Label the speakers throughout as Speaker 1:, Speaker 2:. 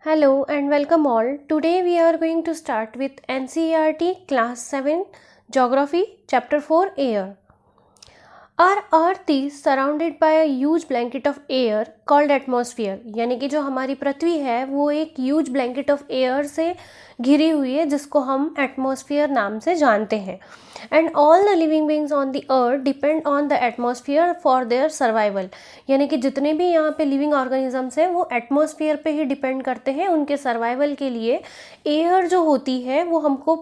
Speaker 1: Hello and welcome all. Today we are going to start with NCERT Class 7 Geography Chapter 4 Air. Our earth is surrounded by a huge blanket of air called atmosphere. यानी कि जो हमारी पृथ्वी है वो एक huge blanket of air से घिरी हुई है जिसको हम atmosphere नाम से जानते हैं. And all the living beings on the earth depend on the atmosphere for their survival. यानी कि जितने भी यहाँ पे living organisms हैं वो atmosphere पे ही depend करते हैं उनके survival के लिए. Air जो होती है वो हमको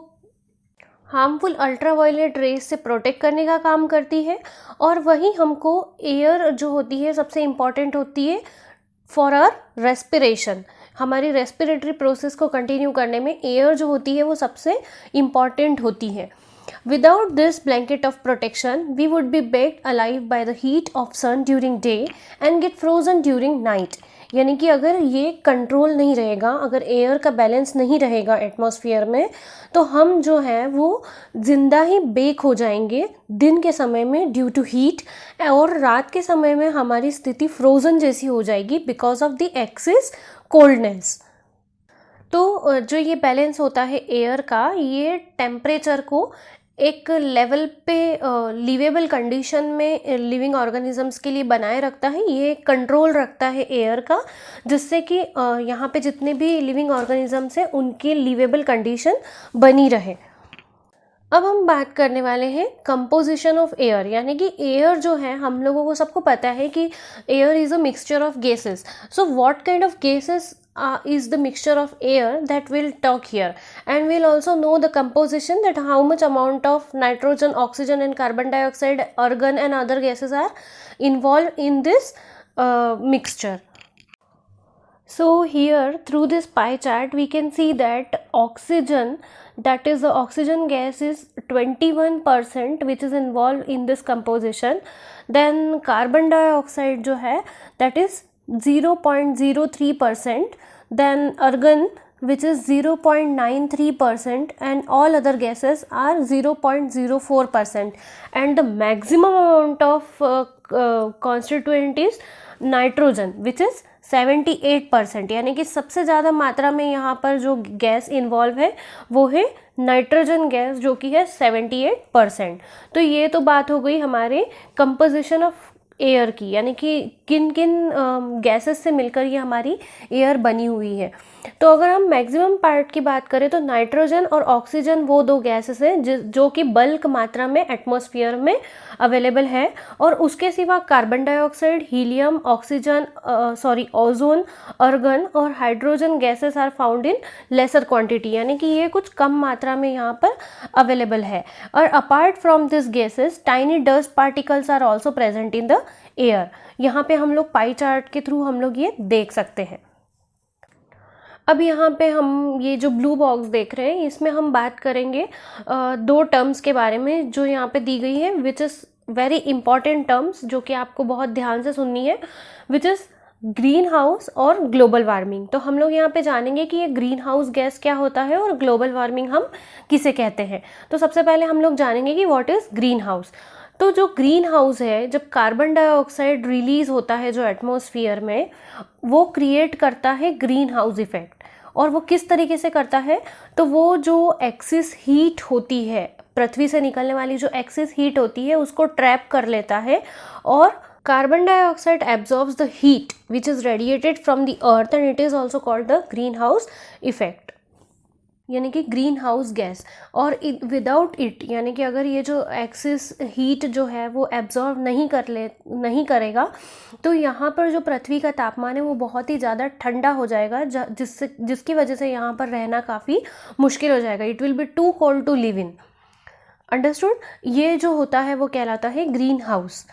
Speaker 1: हार्मफुल अल्ट्रावायलेट रेज से प्रोटेक्ट करने का काम करती है और वहीं हमको एयर जो होती है सबसे इम्पॉर्टेंट होती है फॉर आवर रेस्पिरेशन. हमारी रेस्पिरेटरी प्रोसेस को कंटिन्यू करने में एयर जो होती है वो सबसे इम्पॉर्टेंट होती है. Without this blanket of protection, we would be baked alive by the heat of sun during day and get frozen during night. यानी कि अगर ये कंट्रोल नहीं रहेगा, अगर एयर का बैलेंस नहीं रहेगा एटमॉस्फेयर में, तो हम जो है वो ज़िंदा ही बेक हो जाएंगे दिन के समय में ड्यू टू हीट, और रात के समय में हमारी स्थिति फ्रोज़न जैसी हो जाएगी because of the excess coldness. तो जो ये बैलेंस होता है एयर का, ये टेम्परेचर को एक लेवल पे लिवेबल कंडीशन में लिविंग ऑर्गेनिजम्स के लिए बनाए रखता है. ये कंट्रोल रखता है एयर का, जिससे कि यहाँ पे जितने भी लिविंग ऑर्गेनिजम्स हैं उनकी लिवेबल कंडीशन बनी रहे. अब हम बात करने वाले हैं कंपोजिशन ऑफ एयर. यानी कि एयर जो है, हम लोगों को सबको पता है कि air is a mixture of gases. So what kind of gases is the mixture of air that we'll talk here, and we'll also know the composition, that how much amount of nitrogen, oxygen and carbon dioxide, argon and other gases are involved in this mixture. So here through this pie chart we can see that oxygen, that is the oxygen gas, is 21% which is involved in this composition. Then carbon dioxide जो है that is 0.03%, then argon which is 0.93%, and all other gases are 0.04%, and the maximum amount of constituent is nitrogen which is 78%. यानी कि सबसे ज़्यादा मात्रा में यहाँ पर जो गैस इन्वॉल्व है वो है नाइट्रोजन गैस, जो कि है 78%. तो ये तो बात हो गई हमारे कंपोजिशन ऑफ एयर की, यानी कि किन किन गैसेस से मिलकर ये हमारी एयर बनी हुई है. तो अगर हम मैक्सिमम पार्ट की बात करें तो नाइट्रोजन और ऑक्सीजन वो दो गैसेस हैं जो कि बल्क मात्रा में एटमॉस्फेयर में अवेलेबल है, और उसके सिवा carbon dioxide, helium, oxygen ozone, argon और hydrogen gases are found in lesser quantity. यानी कि ये कुछ कम मात्रा में यहाँ पर अवेलेबल है. और apart from this gases tiny dust particles are also present in the air. यहाँ पे हम लोग पाई चार्ट के थ्रू हम लोग ये देख सकते हैं. अब यहाँ पे हम ये जो ब्लू बॉक्स देख रहे हैं इसमें हम बात करेंगे दो टर्म्स के बारे में जो यहाँ पे दी गई है, विच इज़ वेरी इंपॉर्टेंट टर्म्स जो कि आपको बहुत ध्यान से सुननी है, विच इज़ ग्रीन हाउस और ग्लोबल वार्मिंग. तो हम लोग यहाँ पे जानेंगे कि ये ग्रीन हाउस गैस क्या होता है और ग्लोबल वार्मिंग हम किसे कहते हैं. तो सबसे पहले हम लोग जानेंगे कि व्हाट इज़ ग्रीन हाउस. तो जो ग्रीन हाउस है, जब कार्बन डाइऑक्साइड रिलीज होता है जो एटमॉस्फेयर में, वो क्रिएट करता है ग्रीन हाउस इफेक्ट. और वो किस तरीके से करता है, तो वो जो एक्सिस हीट होती है, पृथ्वी से निकलने वाली जो एक्सिस हीट होती है उसको ट्रैप कर लेता है, और carbon dioxide absorbs the heat which is radiated from the earth, and it is also called the green house effect, यानी कि ग्रीन हाउस गैस. और विदाउट इट, यानी कि अगर ये जो एक्सिस हीट जो है वो एब्जॉर्व नहीं करेगा, तो यहाँ पर जो पृथ्वी का तापमान है वो बहुत ही ज़्यादा ठंडा हो जाएगा, जिसकी वजह से यहाँ पर रहना काफ़ी मुश्किल हो जाएगा. It will be too cold to live in. Understood. ये जो होता है वो कहलाता है ग्रीन हाउस.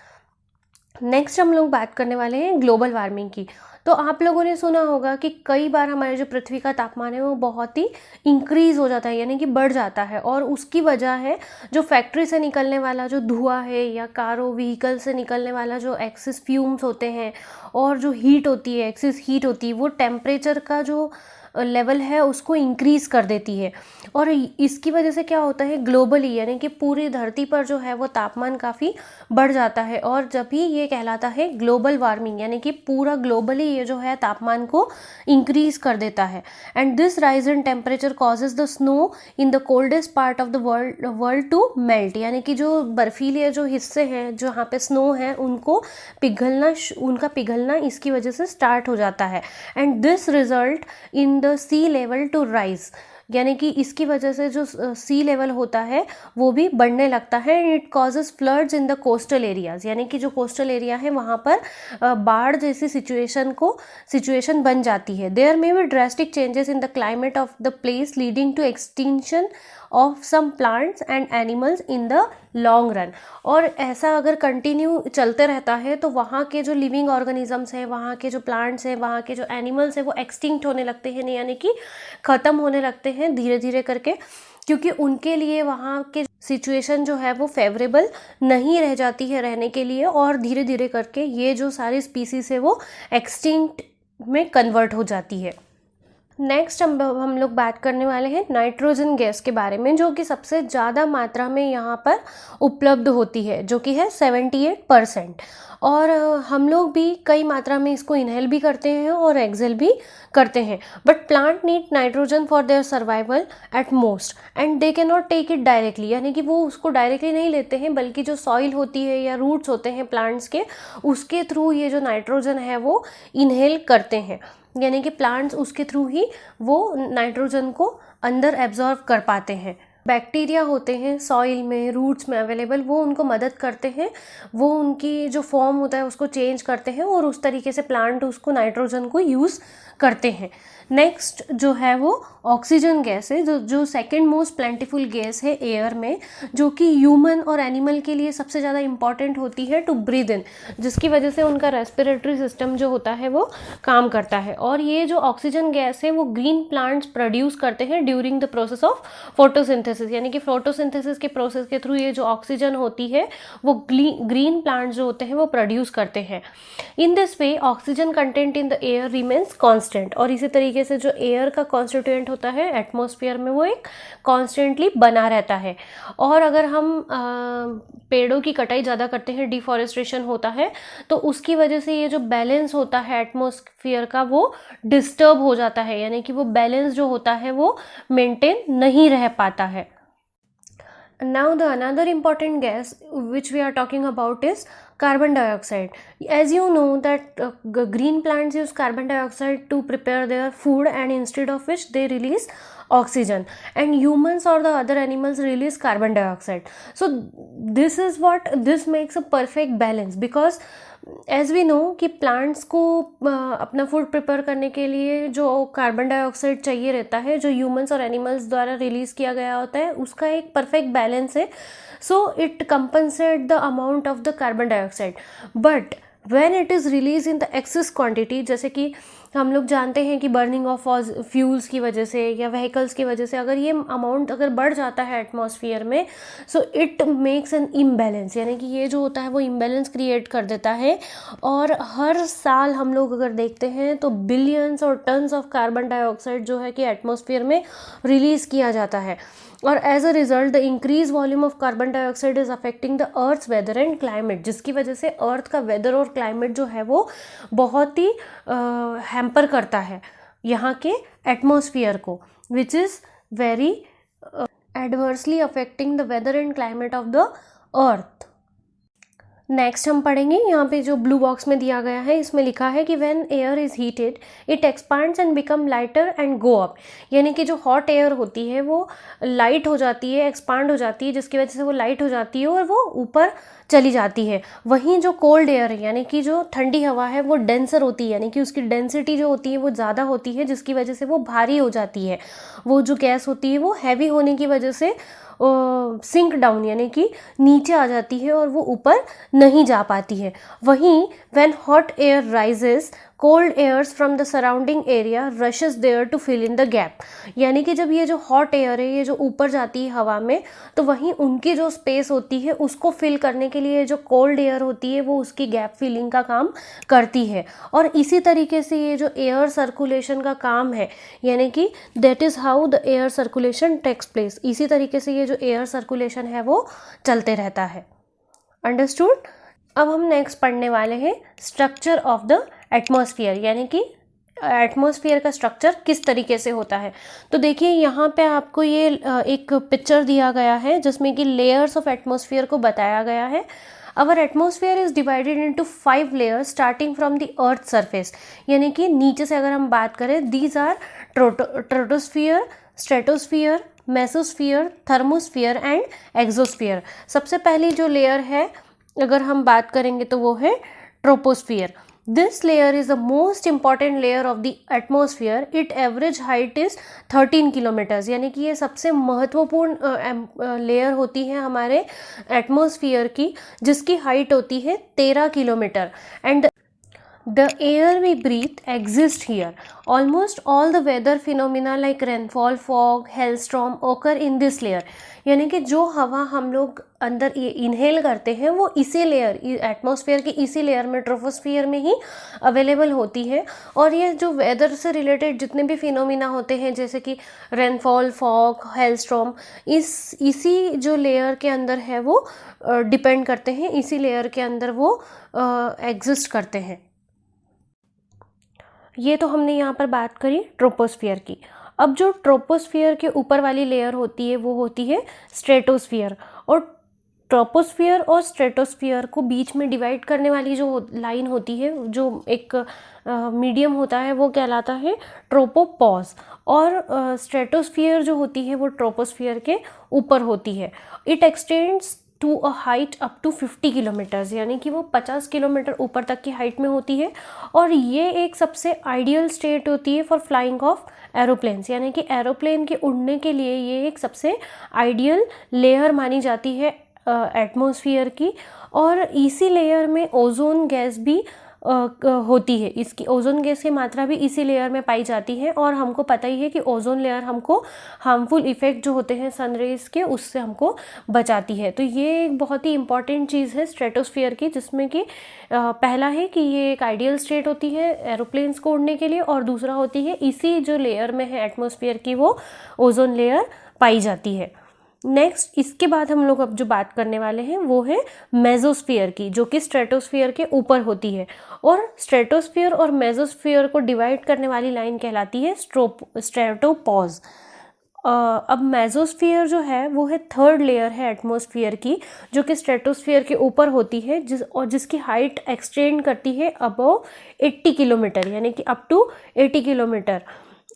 Speaker 1: नेक्स्ट हम लोग बात करने वाले हैं ग्लोबल वार्मिंग की. तो आप लोगों ने सुना होगा कि कई बार हमारे जो पृथ्वी का तापमान है वो बहुत ही इंक्रीज़ हो जाता है, यानी कि बढ़ जाता है, और उसकी वजह है जो फैक्ट्री से निकलने वाला जो धुआं है, या कारों व्हीकल से निकलने वाला जो एक्सिस फ्यूम्स होते हैं, और जो हीट होती है, एक्सिस हीट होती है, वो टेम्परेचर का जो लेवल है उसको इंक्रीज़ कर देती है। और इसकी वजह से क्या होता है, ग्लोबली यानी कि पूरी धरती पर जो है वो तापमान काफ़ी बढ़ जाता है, और जब भी ये कहलाता है ग्लोबल वार्मिंग, यानी कि पूरा ग्लोबली ये जो है तापमान को इंक्रीज़ कर देता है। And this rise in temperature causes the snow in the coldest part of the world to melt, यानी कि जो बर्फीले जो हिस्से हैं जहाँ पे स्नो है उनका पिघलना इसकी वजह से स्टार्ट हो जाता है। And this result in the sea level to rise, यानी कि इसकी वजह से जो सी लेवल होता है वो भी बढ़ने लगता है। And it causes floods in the coastal areas, यानी कि जो कोस्टल एरिया है वहाँ पर बाढ़ जैसी सिचुएशन बन जाती है। There may be drastic changes in the climate of the place leading to extinction of some plants and animals in the long run. और ऐसा अगर कंटिन्यू चलते रहता है तो वहाँ के जो लिविंग ऑर्गेनिजम्स हैं, वहाँ के जो प्लांट्स हैं, वहाँ के जो एनिमल्स हैं वो एक्सटिंक्ट होने लगते हैं, यानी कि ख़त्म होने लगते हैं धीरे धीरे करके, क्योंकि उनके लिए वहाँ के सिचुएशन जो है वो फेवरेबल नहीं रह जाती है रहने के लिए, और धीरे धीरे करके ये जो सारी स्पीसीज है वो एक्सटिंक्ट में कन्वर्ट हो जाती है। नेक्स्ट हम लोग बात करने वाले हैं नाइट्रोजन गैस के बारे में, जो कि सबसे ज़्यादा मात्रा में यहाँ पर उपलब्ध होती है, जो कि है 78%। और हम लोग भी कई मात्रा में इसको इनहेल भी करते हैं और एक्सेल भी करते हैं। But plant need nitrogen for their survival at most and they can not take it directly, यानी कि वो उसको डायरेक्टली नहीं लेते हैं, बल्कि जो सॉइल होती है या रूट्स होते हैं प्लांट्स के, उसके थ्रू ये जो नाइट्रोजन है वो इनहेल करते हैं, यानी कि प्लांट्स उसके थ्रू ही वो नाइट्रोजन को अंदर एब्जॉर्व कर पाते हैं। बैक्टीरिया होते हैं सॉइल में, रूट्स में अवेलेबल, वो उनको मदद करते हैं, वो उनकी जो फॉर्म होता है उसको चेंज करते हैं और उस तरीके से प्लांट उसको नाइट्रोजन को यूज़ करते हैं। नेक्स्ट जो है वो ऑक्सीजन गैस है, जो सेकंड मोस्ट प्लेंटिफुल गैस है एयर में, जो कि ह्यूमन और एनिमल के लिए सबसे ज़्यादा इंपॉर्टेंट होती है टू ब्रीद इन, जिसकी वजह से उनका रेस्पिरेटरी सिस्टम जो होता है वो काम करता है। और ये जो ऑक्सीजन गैस है वो ग्रीन प्लांट्स प्रोड्यूस करते हैं during the process of photosynthesis, यानी कि फोटोसिंथेसिस के प्रोसेस के थ्रू ये जो ऑक्सीजन होती है वो ग्रीन प्लांट्स जो होते हैं वो प्रोड्यूस करते हैं। In this way oxygen content in the air remains constant, और इसी तरीके से जो एयर का कॉन्स्टिट्यूएंट होता है एटमॉस्फेयर में वो एक कॉन्स्टेंटली बना रहता है। और अगर हम पेड़ों की कटाई ज़्यादा करते हैं, डिफॉरेस्टेशन होता है, तो उसकी वजह से ये जो बैलेंस होता है एटमॉस्फेयर का वो डिस्टर्ब हो जाता है, यानी कि वो बैलेंस जो होता है वो मेंटेन नहीं रह पाता है। Now the another important gas which we are talking about is carbon dioxide. As you know that green plants use carbon dioxide to prepare their food, and instead of which they release oxygen, and humans or the other animals release carbon dioxide. So this makes a perfect balance, because as we know कि plants को अपना food prepare करने के लिए जो carbon dioxide चाहिए रहता है, जो ह्यूमंस और एनिमल्स द्वारा रिलीज़ किया गया होता है, उसका एक परफेक्ट बैलेंस है। So it compensate the amount of the carbon dioxide. But when it is release in the excess quantity, जैसे कि हम लोग जानते हैं कि बर्निंग ऑफ फ्यूल्स की वजह से या व्हीकल्स की वजह से अगर ये अमाउंट अगर बढ़ जाता है एटमॉस्फेयर में, so it makes an imbalance, यानी कि ये जो होता है वो इम्बैलेंस क्रिएट कर देता है। और हर साल हम लोग अगर देखते हैं तो बिलियंस और टन्स ऑफ कार्बन डाइऑक्साइड जो है कि एटमॉस्फेयर में रिलीज़ किया जाता है। और as a result the increase volume of carbon dioxide is affecting the earth's weather and climate, जिसकी वजह से अर्थ का वेदर और क्लाइमेट जो है वो बहुत ही हैम्पर करता है यहाँ के एटमॉस्फेयर को, which is very adversely affecting the weather and climate of the earth. Next हम पढ़ेंगे, यहाँ पे जो ब्लू बॉक्स में दिया गया है इसमें लिखा है कि when air is heated it expands and become lighter and go up, यानी कि जो हॉट एयर होती है वो लाइट हो जाती है, एक्सपांड हो जाती है, जिसकी वजह से वो लाइट हो जाती है और वो ऊपर चली जाती है। वहीं जो कोल्ड एयर है, यानी कि जो ठंडी हवा है, वो डेंसर होती है, यानी कि उसकी डेंसिटी जो होती है वो ज़्यादा होती है, जिसकी वजह से वो भारी हो जाती है। वो जो गैस होती है वो हैवी होने की वजह से सिंक डाउन, यानी कि नीचे आ जाती है और वो ऊपर नहीं जा पाती है। वहीं when hot air rises cold airs from the surrounding area rushes there to fill in the gap. यानी कि जब ये जो हॉट एयर है ये जो ऊपर जाती है हवा में, तो वहीं उनकी जो स्पेस होती है उसको फिल करने के लिए जो कोल्ड एयर होती है वो उसकी गैप फिलिंग का काम करती है। और इसी तरीके से ये जो एयर सर्कुलेशन का काम है, यानी कि that is how the air circulation takes place, इसी तरीके से ये जो एयर सर्कुलेशन है वो चलते रहता है। अंडरस्टूड। अब हम नेक्स्ट पढ़ने वाले हैं स्ट्रक्चर ऑफ द एटमॉस्फेयर, यानी कि एटमॉस्फेयर का स्ट्रक्चर किस तरीके से होता है। तो देखिए यहाँ पे आपको ये एक पिक्चर दिया गया है जिसमें कि लेयर्स ऑफ एटमॉस्फेयर को बताया गया है। Our atmosphere is divided into 5 layers starting from the earth surface, यानी कि नीचे से अगर हम बात करें, these are troposphere, stratosphere, mesosphere, thermosphere and exosphere. सबसे पहली जो लेयर है अगर हम बात करेंगे तो वो है troposphere. This layer is the most important layer of the atmosphere. It average height is 13 kilometres, यानी कि ये सबसे महत्वपूर्ण लेयर होती है हमारे एटमॉस्फेयर की, जिसकी हाइट होती है 13 kilometre. And the air we breathe exists here. Almost all the weather phenomena like rainfall, fog, hailstorm occur in this layer. यानी कि जो हवा हम लोग अंदर इनहेल करते हैं वो इसी लेयर, एटमॉस्फेयर की इसी लेयर में, ट्रोपोस्फियर में ही अवेलेबल होती है। और ये जो वेदर से रिलेटेड जितने भी फिनोमिना होते हैं जैसे कि रेनफॉल, फॉग, हेलस्टॉर्म, इसी जो लेयर के अंदर है वो डिपेंड करते हैं, इसी लेयर के अंदर वो एग्जिस्ट करते हैं। ये तो हमने यहाँ पर बात करी ट्रोपोस्फियर की। अब जो ट्रोपोस्फियर के ऊपर वाली लेयर होती है वो होती है स्ट्रेटोस्फियर। और ट्रोपोस्फियर और स्ट्रेटोस्फियर को बीच में डिवाइड करने वाली जो लाइन होती है, जो एक मीडियम होता है, वो कहलाता है ट्रोपोपॉज। और स्ट्रेटोस्फियर जो होती है वो ट्रोपोस्फियर के ऊपर होती है। It extends to a height up to 50 kilometres, यानी कि वो 50 किलोमीटर ऊपर तक की हाइट में होती है। और ये एक सबसे आइडियल स्टेट होती है फॉर फ्लाइंग ऑफ एरोप्लेन्स, यानी कि एरोप्लेन के उड़ने के लिए ये एक सबसे आइडियल लेयर मानी जाती है एटमॉस्फेयर की। और इसी लेयर में ओजोन गैस भी होती है, इसकी ओजोन गैस की मात्रा भी इसी लेयर में पाई जाती है। और हमको पता ही है कि ओजोन लेयर हमको हार्मफुल इफ़ेक्ट जो होते हैं सनरेज के, उससे हमको बचाती है। तो ये एक बहुत ही इंपॉर्टेंट चीज़ है स्ट्रेटोस्फियर की, जिसमें कि पहला है कि ये एक आइडियल स्टेट होती है एरोप्लेन्स को उड़ने के लिए, और दूसरा होती है इसी जो लेयर में है एटमॉस्फेयर की वो ओजोन लेयर पाई जाती है। नेक्स्ट इसके बाद हम लोग अब जो बात करने वाले हैं वो है मेसोस्फियर की, जो कि स्ट्रेटोस्फियर के ऊपर होती है। और स्ट्रेटोस्फियर और मेसोस्फियर को डिवाइड करने वाली लाइन कहलाती है स्ट्रेटोपॉज। अब मेसोस्फियर जो है वो है थर्ड लेयर है एटमॉस्फेयर की, जो कि स्ट्रेटोस्फियर के ऊपर होती है, जिसकी हाइट एक्सटेंड करती है अबव 80 किलोमीटर, यानी कि अप टू 80 किलोमीटर।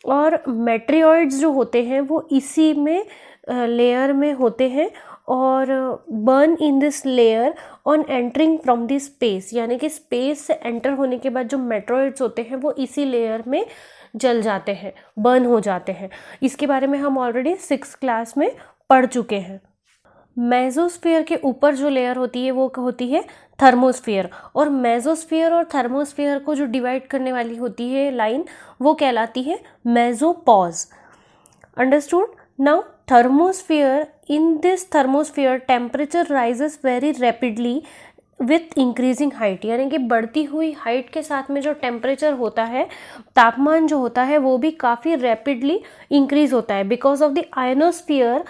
Speaker 1: और मेट्रियोइड्स जो होते हैं वो इसी में लेयर में होते हैं और burn in this layer on entering from this space, यानी कि स्पेस से एंटर होने के बाद जो मेट्रोइड्स होते हैं वो इसी लेयर में जल जाते हैं, बर्न हो जाते हैं। इसके बारे में हम ऑलरेडी 6th क्लास में पढ़ चुके हैं। मेसोस्फियर के ऊपर जो लेयर होती है वो होती है थर्मोस्फियर। और मेसोस्फियर और थर्मोस्फियर को जो डिवाइड करने वाली होती है लाइन वो कहलाती है mesopause. Understood. Now thermosphere, in this thermosphere temperature rises very rapidly with increasing height, यानी कि बढ़ती हुई हाइट के साथ में जो टेम्परेचर होता है, तापमान जो होता है वो भी काफ़ी रैपिडली इंक्रीज होता है because of the ionosphere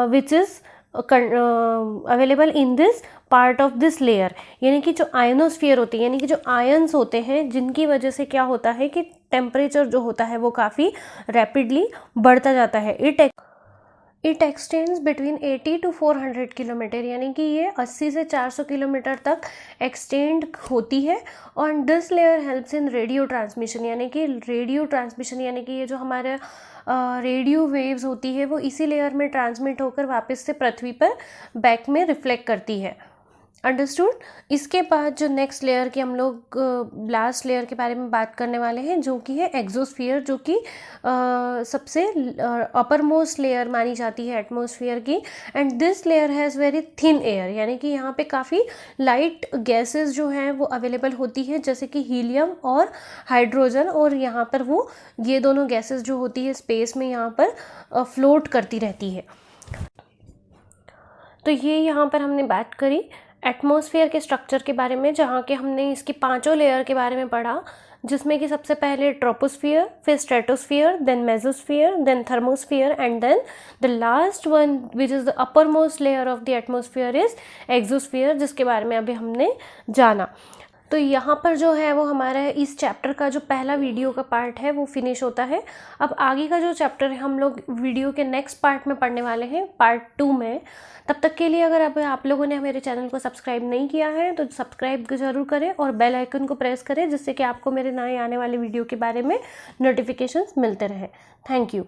Speaker 1: which is available in this part of this layer. यानी कि जो आयनोस्फीयर होती है, यानी कि जो आयन्स होते हैं, जिनकी वजह से क्या होता है कि टेम्परेचर जो होता है वो काफ़ी रैपिडली बढ़ता जाता है। It x tends between 80 to 400 kilometre, यानी कि ये 80 से 400 किलोमीटर तक एक्सटेंड होती है। और this layer helps in radio transmission, यानी कि रेडियो ट्रांसमिशन, यानी कि ये जो हमारे रेडियो वेव्स होती है वो इसी लेयर में ट्रांसमिट होकर वापस से पृथ्वी पर बैक में रिफ्लेक्ट करती है। अंडरस्टूड। इसके बाद जो नेक्स्ट लेयर की हम लोग लास्ट लेयर के बारे में बात करने वाले हैं, जो कि है एक्सोस्फीयर, जो कि सबसे अपर मोस्ट लेयर मानी जाती है एटमॉस्फेयर की। And this layer has very thin air, यानी कि यहाँ पे काफ़ी लाइट गैसेस जो हैं वो अवेलेबल होती है, जैसे कि हीलियम और हाइड्रोजन। और यहाँ पर वो ये दोनों गैसेस जो होती है स्पेस में यहाँ पर फ्लोट करती रहती है। तो ये यहाँ पर हमने बात करी एटमॉस्फेयर के स्ट्रक्चर के बारे में, जहाँ के हमने इसकी 5 लेयर के बारे में पढ़ा, जिसमें कि सबसे पहले ट्रोपोस्फियर, फिर stratosphere, then mesosphere, then thermosphere, and then the last one which is the uppermost layer of the atmosphere is exosphere, जिसके बारे में अभी हमने जाना। तो यहाँ पर जो है वो हमारा इस चैप्टर का जो पहला वीडियो का पार्ट है वो फिनिश होता है। अब आगे का जो चैप्टर है हम लोग वीडियो के नेक्स्ट पार्ट में पढ़ने वाले हैं, पार्ट 2 में। तब तक के लिए अगर अब आप लोगों ने मेरे चैनल को सब्सक्राइब नहीं किया है तो सब्सक्राइब ज़रूर करें और बेल आइकन को प्रेस करें, जिससे कि आपको मेरे नए आने वाले वीडियो के बारे में नोटिफिकेशंस मिलते रहें। Thank you.